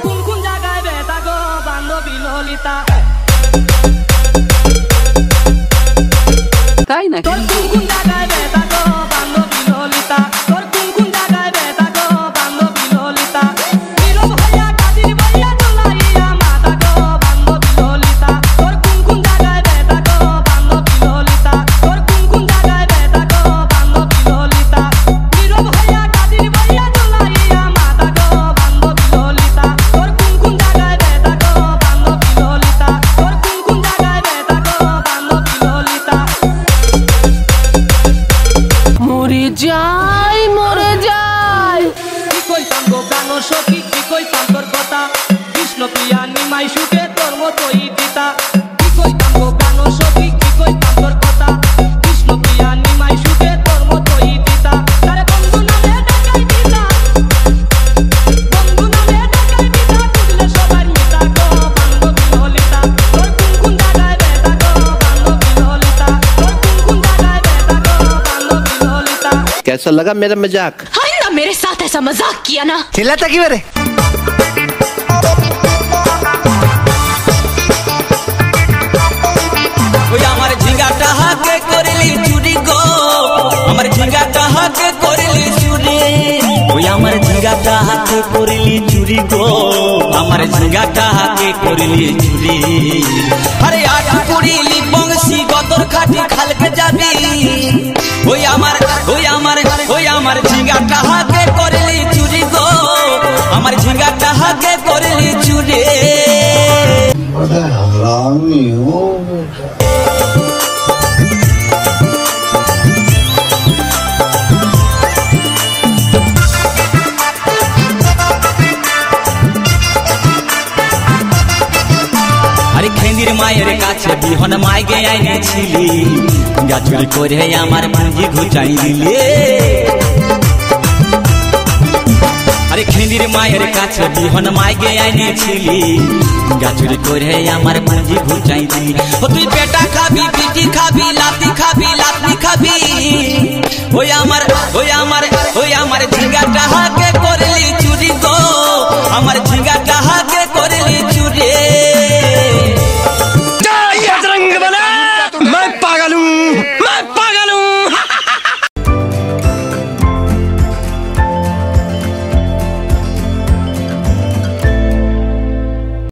কোন কোন জায়গায় বেতা গো বান্ধবী ললিতা, তাই না? তোর কোন কোন জায়গায় বেতা গো বান্ধবী ললিতা, তোর কোন কোন জায়গায় বেতা গো বান্ধবী ললিতা, নীরব হইয়া কাদির বইয়া জুলাইয়া মাতা গো বান্ধবী ললিতা, তোর কোন কোন জায়গায় বেতা গো বান্ধবী ললিতা, তোর কোন কোন জায়গায় বেতা গো বান্ধবী ললিতা, নীরব হইয়া কাদির বইয়া জুলাইয়া মাতা গো বান্ধবী ললিতা, তোর কোন কোন জায়গায় বেতা গো বান্ধবী ললিতা, তোর কোন কোন জায়গায় বেতা গো বান্ধবী ললিতা। মরে যাই মরে যাই, কি কইতাম গো প্রাণ সখী, কি কইতাম তোর কথা, কৃষ্ণ প্রিয়া নিমাই সুখে তোর মতোই দিতা, কি কইতাম গো প্রাণ সখী, কি কইতাম তোর কথা, কৃষ্ণ প্রিয়া নিমাই সুখে তোর মতোই দিতা, তারে বন্ধু নামে ডাকাই দিতা, বন্ধু নামে ডাকাই দিতা, বুঝলে সবাই মিতা গো বান্ধবী ললিতা, তোর কোন কোন জায়গায় বেতা গো বান্ধবী ললিতা, তোর কোন কোন জায়গায় বেতা গো বান্ধবী ললিতা। कैसा लगा मेरा मजाक? आइंदा मेरे साथ ऐसा मजाक किया ना। चिल्लाता क्यों रे? ওই আমার ঝিঙ্গাটা হাতে করলি চুরি গো, আমার ঝিঙ্গাটা হাতে করলি চুরি, ওই আমার ঝিঙ্গাটা হাতে করলি চুরি গো, আমার ঝিঙ্গাটা হাতে করলি চুরি। আরে আট করিলি বংশী গতর খাটি খালকে যাবি, ওই আমার ওই আমার ওই আমার ঝিঙ্গাটা হাতে করলি চুরি গো, আমার ঝিঙ্গাটা হাতে করলি চুরি। बड़ा हरामी हो बेटा। আরে খেন্দির মায়ের কাছে বিহন মাইগে আইনেছিলি, গাছুরি করে আমার পুঁজি ঘুচাই দিলে। আরে খেন্দির মায়ের কাছে বিহন মাইগে আইনেছিলি, গাছুরি করে আমার পুঁজি ঘুচাই দিলি। ও তুই পেটা খাবি, পিটি খাবি, লাতি খাবি, লাতি খাবি, ওই আমার ঝিঙ্গাটা হাতে